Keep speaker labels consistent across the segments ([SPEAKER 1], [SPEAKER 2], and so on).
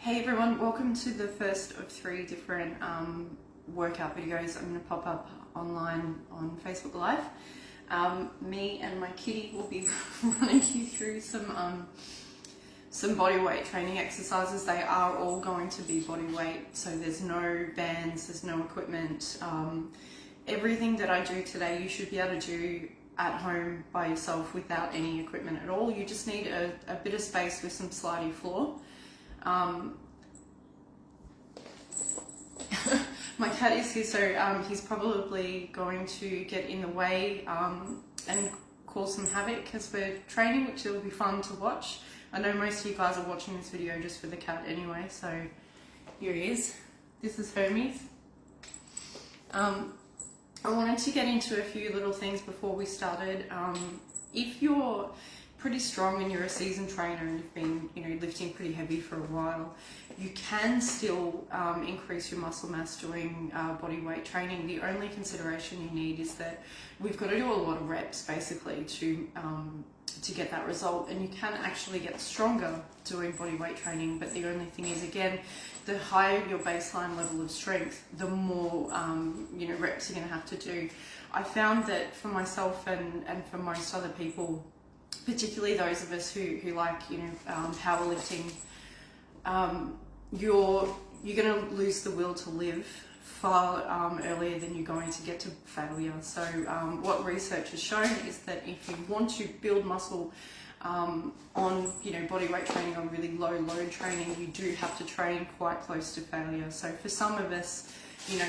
[SPEAKER 1] Hey everyone, welcome to the first of 3 different workout videos I'm going to pop up online on Facebook Live. Me and my kitty will be running you through some body weight training exercises. They are all going to be body weight, so there's no bands, there's no equipment. Everything that I do today you should be able to do at home by yourself without any equipment at all. You just need a bit of space with some slidey floor. My cat is here, so he's probably going to get in the way and cause some havoc as we're training, which will be fun to watch. I know most of you guys are watching this video just for the cat anyway, so here he is. This is Hermes. I wanted to get into a few little things before we started. If you're pretty strong and you're a seasoned trainer and you've been, lifting pretty heavy for a while, you can still increase your muscle mass doing body weight training. The only consideration you need is that we've got to do a lot of reps basically to get that result, and you can actually get stronger doing body weight training. But the only thing is, again, the higher your baseline level of strength, the more reps you're going to have to do. I found that for myself and for most other people, particularly those of us who like powerlifting, you're going to lose the will to live far earlier than you're going to get to failure. So what research has shown is that if you want to build muscle on body weight training, on really low load training, you do have to train quite close to failure. So for some of us,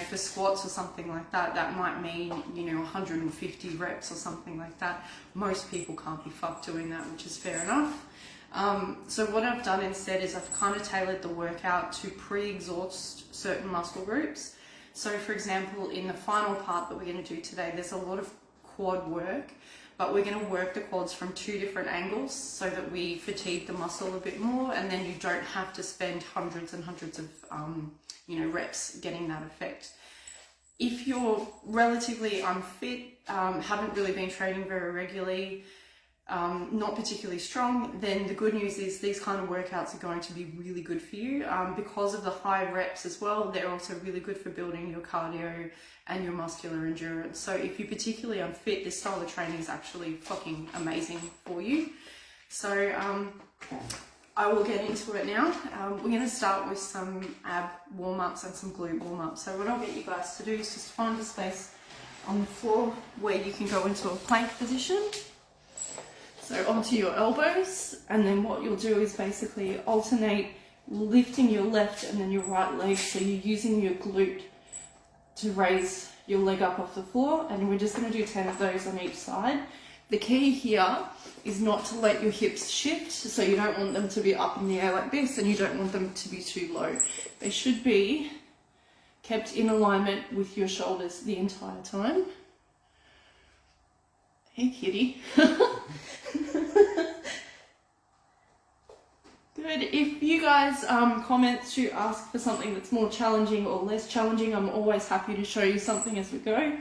[SPEAKER 1] for squats or something like that, that might mean 150 reps or something like that. Most people can't be fucked doing that, which is fair enough. So what I've done instead is I've kind of tailored the workout to pre-exhaust certain muscle groups. So for example, in the final part that we're going to do today, there's a lot of quad work, but we're going to work the quads from 2 different angles so that we fatigue the muscle a bit more, and then you don't have to spend hundreds and hundreds of reps getting that effect. If you're relatively unfit, haven't really been training very regularly, not particularly strong, then the good news is these kind of workouts are going to be really good for you. Because of the high reps as well, they're also really good for building your cardio and your muscular endurance. So if you're particularly unfit, this style of training is actually fucking amazing for you. So I will get into it now. We're going to start with some ab warm-ups and some glute warm-ups. So what I'll get you guys to do is just find a space on the floor where you can go into a plank position. So onto your elbows, and then what you'll do is basically alternate lifting your left and then your right leg. So you're using your glute to raise your leg up off the floor, and we're just going to do 10 of those on each side. The key here is not to let your hips shift, so you don't want them to be up in the air like this, and you don't want them to be too low. They should be kept in alignment with your shoulders the entire time. Hey kitty. Good. If you guys comment to ask for something that's more challenging or less challenging, I'm always happy to show you something as we go.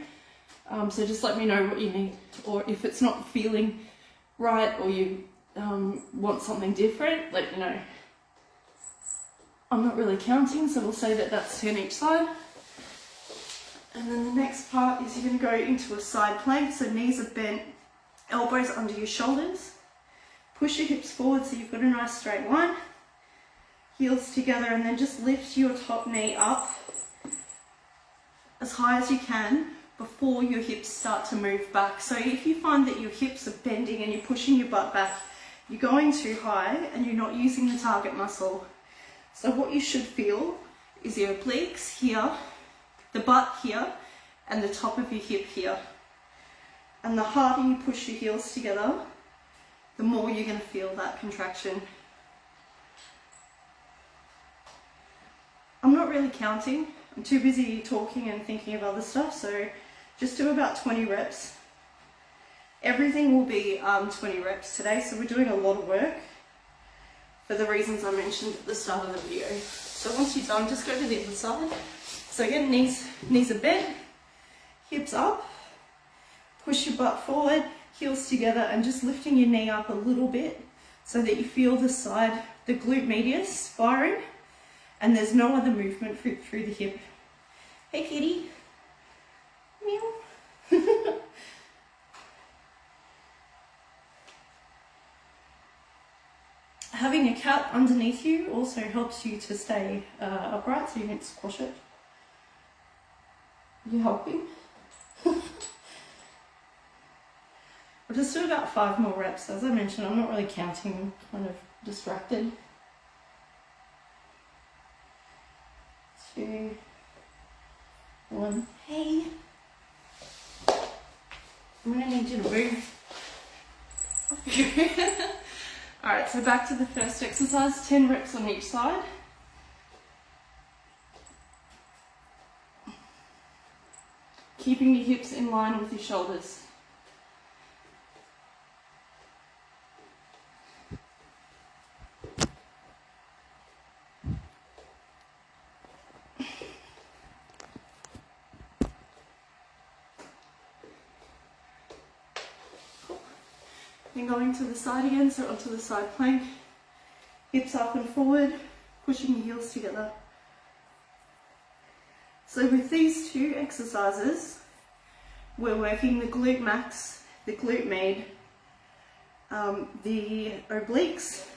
[SPEAKER 1] So just let me know what you need, or if it's not feeling right or you want something different, let me know. I'm not really counting, so we'll say that that's 10 each side. And then the next part is you're going to go into a side plank, so knees are bent, elbows under your shoulders. Push your hips forward so you've got a nice straight line. Heels together, and then just lift your top knee up as high as you can before your hips start to move back. So if you find that your hips are bending and you're pushing your butt back, you're going too high and you're not using the target muscle. So what you should feel is your obliques here, the butt here, and the top of your hip here. And the harder you push your heels together, the more you're going to feel that contraction. I'm not really counting. I'm too busy talking and thinking of other stuff, so just do about 20 reps. Everything will be 20 reps today, so we're doing a lot of work for the reasons I mentioned at the start of the video. So once you're done, just go to the other side. So again, knees are bent, hips up, push your butt forward, heels together, and just lifting your knee up a little bit so that you feel the side, the glute medius firing. and there's no other movement through the hip. Hey kitty. Meow. Having a cat underneath you also helps you to stay upright, so you don't squash it. You helping? I'll just do about 5 more reps. As I mentioned, I'm not really counting, I'm kind of distracted. 2, 1. Hey! I'm gonna need you to move. Alright, so back to the first exercise, 10 reps on each side. Keeping your hips in line with your shoulders. Then going to the side again, so onto the side plank, hips up and forward, pushing your heels together. So with these 2 exercises, we're working the glute max, the glute med, the obliques,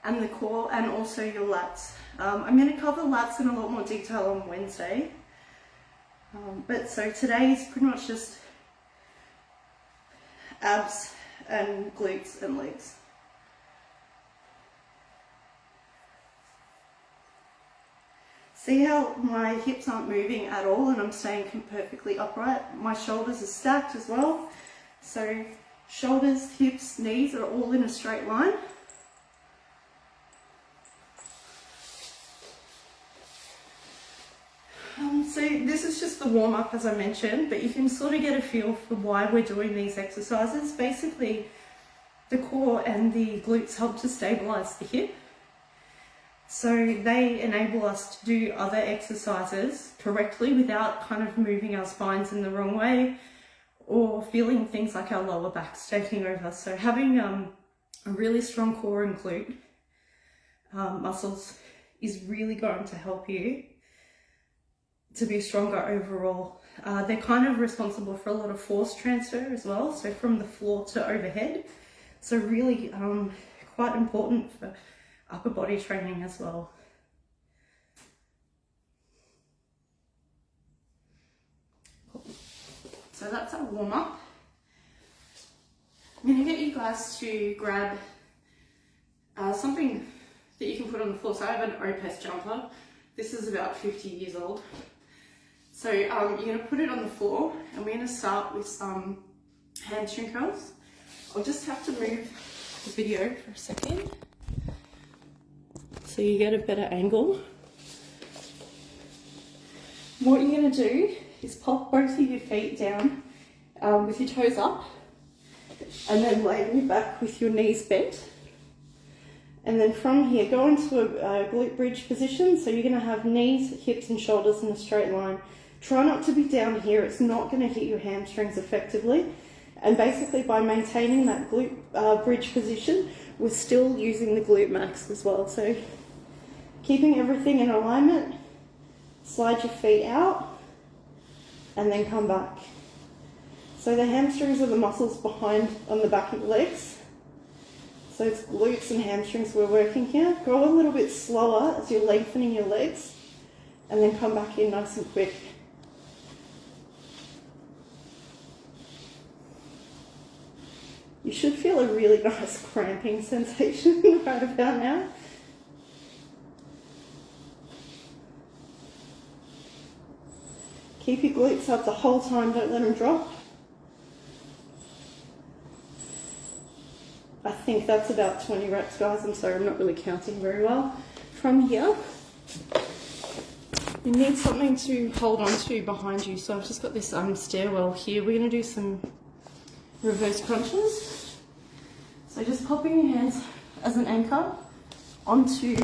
[SPEAKER 1] and the core, and also your lats. I'm going to cover lats in a lot more detail on Wednesday, but so today is pretty much just abs and glutes and legs. See how my hips aren't moving at all and I'm staying perfectly upright? My shoulders are stacked as well. So shoulders, hips, knees are all in a straight line. So this is just the warm up, as I mentioned, but you can sort of get a feel for why we're doing these exercises. Basically, the core and the glutes help to stabilize the hip. So they enable us to do other exercises correctly without kind of moving our spines in the wrong way or feeling things like our lower backs taking over. So having a really strong core and glute muscles is really going to help you to be stronger overall. They're kind of responsible for a lot of force transfer as well, so from the floor to overhead. So really quite important for upper body training as well. Cool. So that's our warm up. I'm going to get you guys to grab something that you can put on the floor. So I have an Opes jumper. This is about 50 years old. So you're going to put it on the floor, and we're going to start with some hamstring curls. I'll just have to move the video for a second so you get a better angle. What you're going to do is pop both of your feet down with your toes up, and then lay on your back with your knees bent. And then from here, go into a glute bridge position. So you're going to have knees, hips and shoulders in a straight line. Try not to be down here, it's not going to hit your hamstrings effectively. And basically by maintaining that glute bridge position, we're still using the glute max as well. So keeping everything in alignment, slide your feet out and then come back. So the hamstrings are the muscles behind on the back of your legs. So it's glutes and hamstrings we're working here. Go a little bit slower as you're lengthening your legs and then come back in nice and quick. You should feel a really nice cramping sensation right about now. Keep your glutes up the whole time, don't let them drop. I think that's about 20 reps, guys. I'm sorry, I'm not really counting very well. From here, you need something to hold on to behind you. So I've just got this stairwell here. We're going to do some reverse crunches. So just popping your hands as an anchor onto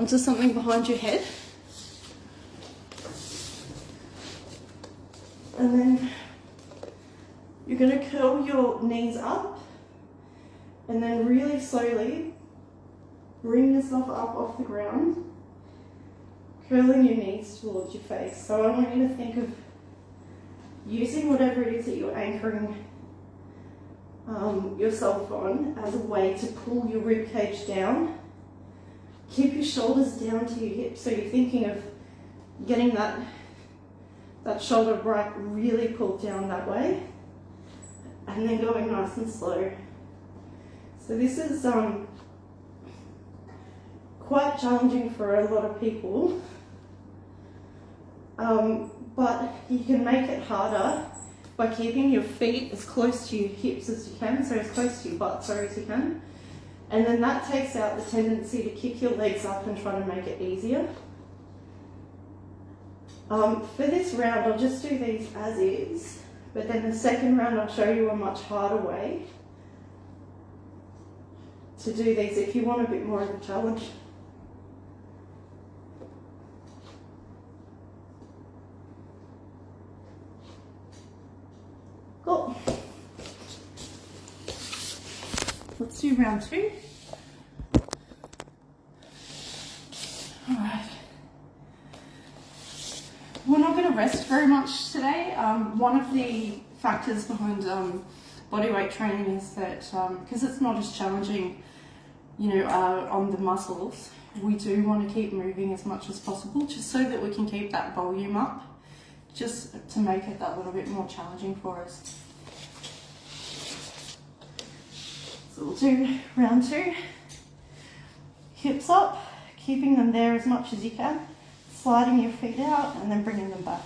[SPEAKER 1] something behind your head. And then you're going to curl your knees up and then really slowly bring yourself up off the ground, curling your knees towards your face. So I want you to think of using whatever it is that you're anchoring yourself on as a way to pull your rib cage down. Keep your shoulders down to your hips, so you're thinking of getting that shoulder right really pulled down that way, and then going nice and slow. So this is quite challenging for a lot of people, but you can make it harder by keeping your feet as close to your hips as you can, so as close to your butt, as you can. And then that takes out the tendency to kick your legs up and try to make it easier. For this round, I'll just do these as is, but then the second round I'll show you a much harder way to do these if you want a bit more of a challenge. Cool. Let's do round 2. All right. We're not going to rest very much today. One of the factors behind bodyweight training is that because it's not as challenging, on the muscles, we do want to keep moving as much as possible, just so that we can keep that volume up, just to make it that little bit more challenging for us. So we'll do round 2. Hips up, keeping them there as much as you can, sliding your feet out and then bringing them back.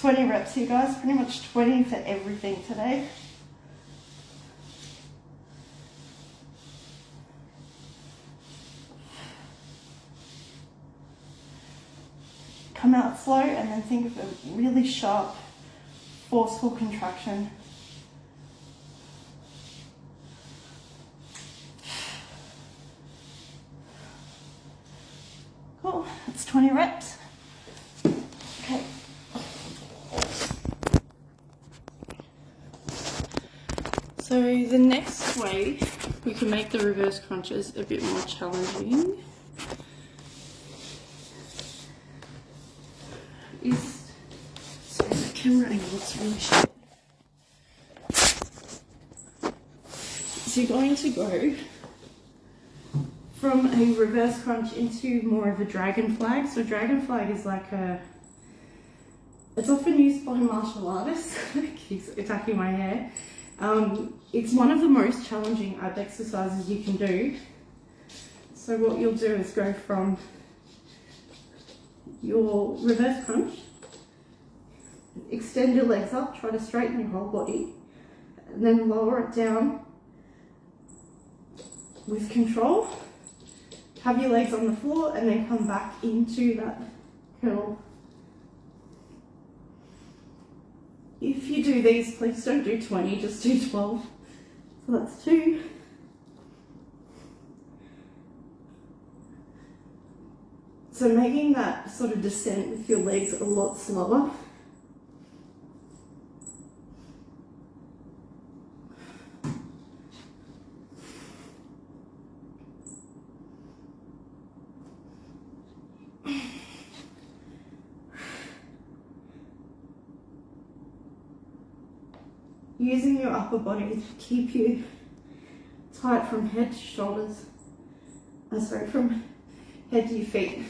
[SPEAKER 1] "20 reps here, guys, pretty much 20 for everything today. Come out slow and then think of a really sharp, forceful contraction. Cool, that's 20 reps. Okay. So the next way we can make the reverse crunches a bit more challenging is, sorry, the camera angle looks really shit. So you're going to go from a reverse crunch into more of a dragon flag. So dragon flag is like it's often used by martial artists. Keeps attacking my hair. It's one of the most challenging ab exercises you can do. So what you'll do is go from your reverse crunch, extend your legs up, try to straighten your whole body, and then lower it down with control. Have your legs on the floor and then come back into that curl. If you do these, please don't do 20, just do 12. So that's 2. So making that sort of descent with your legs a lot slower. Using your upper body to keep you tight from head to shoulders, from head to your feet.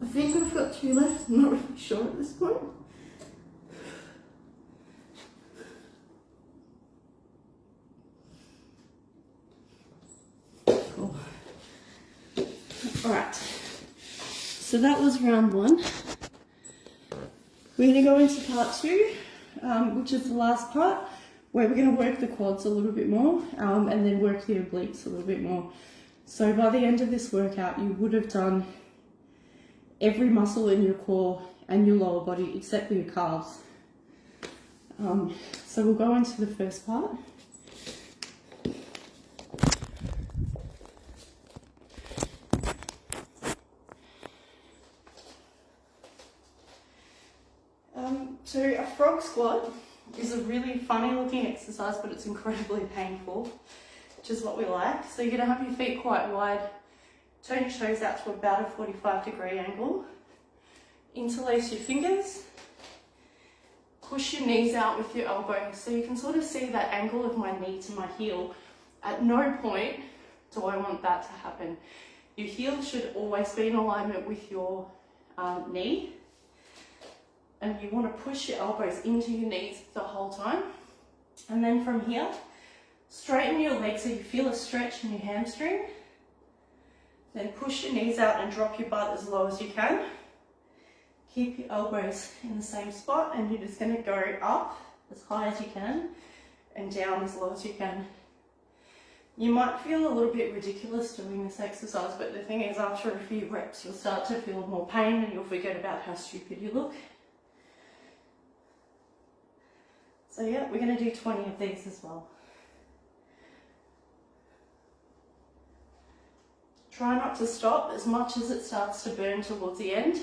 [SPEAKER 1] I think I've got 2 left, I'm not really sure at this point. Cool. Alright, so that was round 1. We're going to go into part 2, which is the last part, where we're going to work the quads a little bit more, and then work the obliques a little bit more. So by the end of this workout, you would have done every muscle in your core and your lower body except for your calves. So we'll go into the first part. So a frog squat is a really funny looking exercise, but it's incredibly painful, which is what we like. So you're going to have your feet quite wide, turn your toes out to about a 45-degree angle, interlace your fingers, push your knees out with your elbows. So you can sort of see that angle of my knee to my heel. At no point do I want that to happen. Your heel should always be in alignment with your knee. And you want to push your elbows into your knees the whole time. And then from here, straighten your legs so you feel a stretch in your hamstring. Then push your knees out and drop your butt as low as you can. Keep your elbows in the same spot, and you're just going to go up as high as you can and down as low as you can. You might feel a little bit ridiculous doing this exercise, but the thing is, after a few reps, you'll start to feel more pain and you'll forget about how stupid you look. So yeah, we're going to do 20 of these as well. Try not to stop as much as it starts to burn towards the end.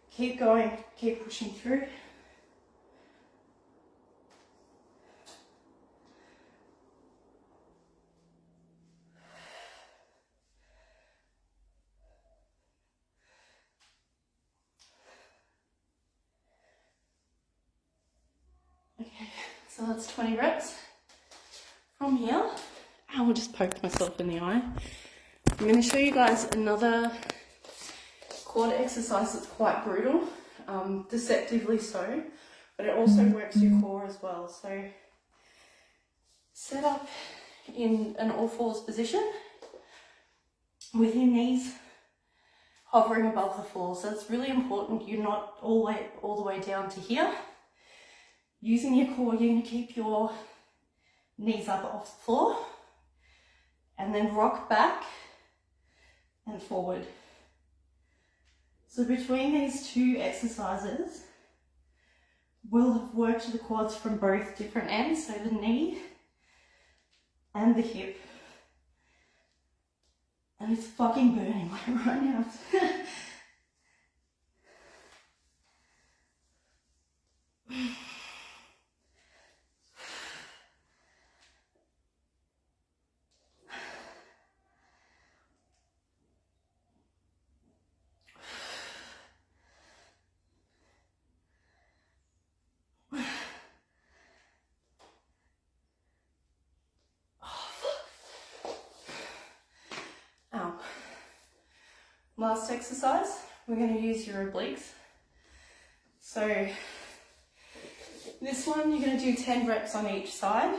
[SPEAKER 1] Keep going, keep pushing through. Okay, so that's 20 reps. From here, I will just poke myself in the eye. I'm going to show you guys another quad exercise that's quite brutal, deceptively so, but it also works your core as well. So set up in an all fours position with your knees hovering above the floor. So it's really important you're not all the way down to here. Using your core, you're going to keep your knees up off the floor and then rock back and forward. So between these two exercises, we'll have worked the quads from both different ends, so the knee and the hip. And it's fucking burning like right now. Last exercise, we're going to use your obliques. So this one, you're going to do 10 reps on each side.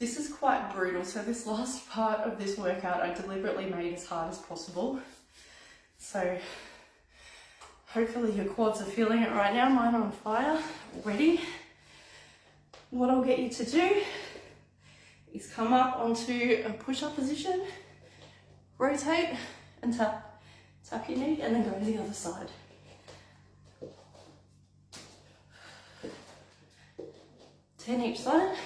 [SPEAKER 1] This is quite brutal, so this last part of this workout I deliberately made as hard as possible. So hopefully your quads are feeling it right now. Mine are on fire already. What I'll get you to do is come up onto a push-up position, rotate, and tap your knee, and then go to the other side. Ten each side.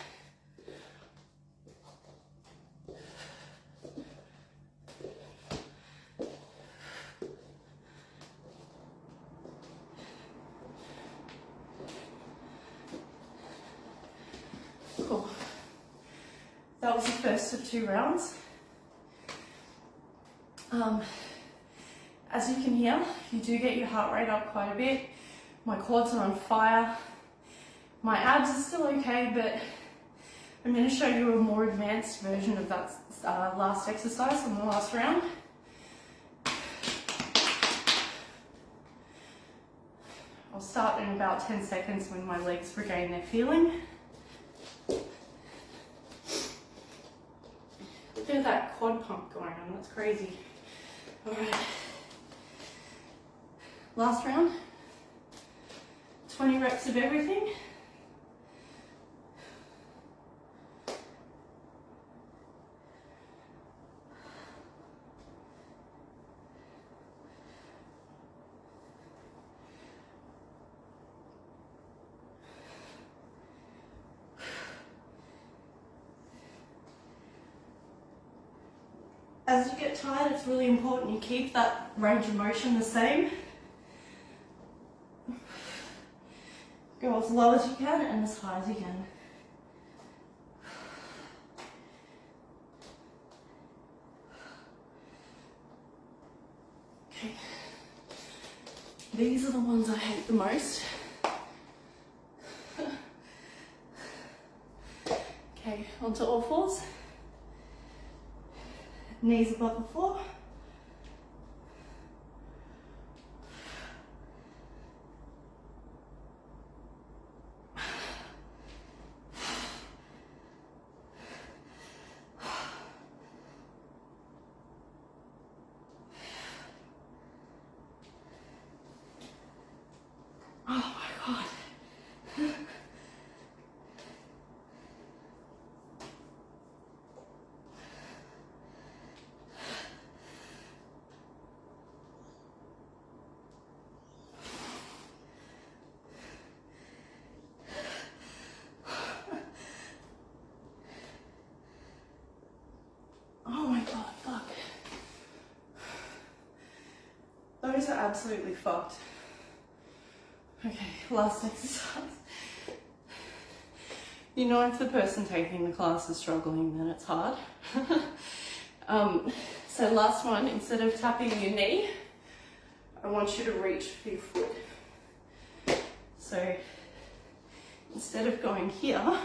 [SPEAKER 1] Cool. That was the first of 2 rounds. As you can hear, you do get your heart rate up quite a bit. My quads are on fire. My abs are still okay, but I'm going to show you a more advanced version of that last exercise on the last round. I'll start in about 10 seconds when my legs regain their feeling. Look at that quad pump going on, that's crazy. All right. Last round, 20 reps of everything. as you get tired, it's really important you keep that range of motion the same. Go as low as you can and as high as you can. Okay. These are the ones I hate the most. Okay, onto all fours. Knees above the floor. Oh my God. Oh my God, fuck. Those are absolutely fucked. Okay, last exercise. You know, if the person taking the class is struggling, then it's hard. So last one, instead of tapping your knee, I want you to reach for your foot. So instead of going here,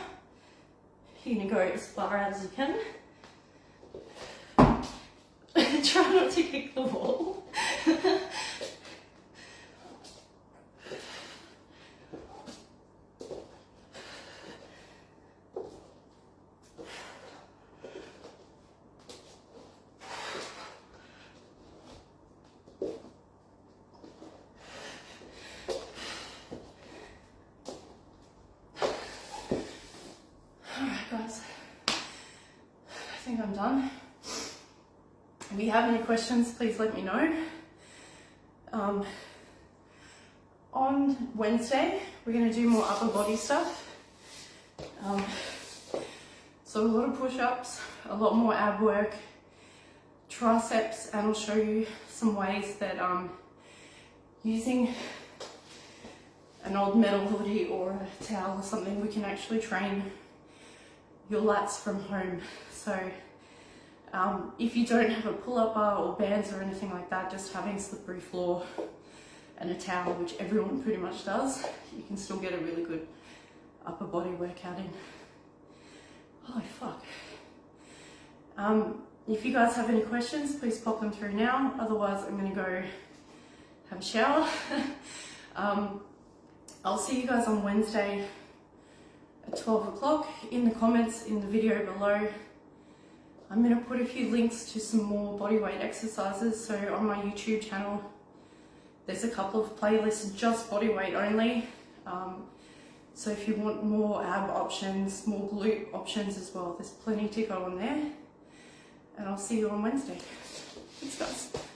[SPEAKER 1] you're gonna go as far as you can. Try not to kick the wall. Alright guys, I think I'm done. If you have any questions, please let me know. On Wednesday, we're going to do more upper body stuff. So a lot of push-ups, a lot more ab work, triceps, and I'll show you some ways that using an old metal hoodie or a towel or something, we can actually train your lats from home. So if you don't have a pull-up bar or bands or anything like that, just having slippery floor and a towel, which everyone pretty much does, you can still get a really good upper body workout in. Holy fuck. If you guys have any questions, please pop them through now. Otherwise, I'm gonna go have a shower. I'll see you guys on Wednesday at 12 o'clock. In the comments in the video below, I'm going to put a few links to some more bodyweight exercises. So on my YouTube channel, there's a couple of playlists just bodyweight only. So if you want more ab options, more glute options as well, there's plenty to go on there. And I'll see you on Wednesday. Thanks guys.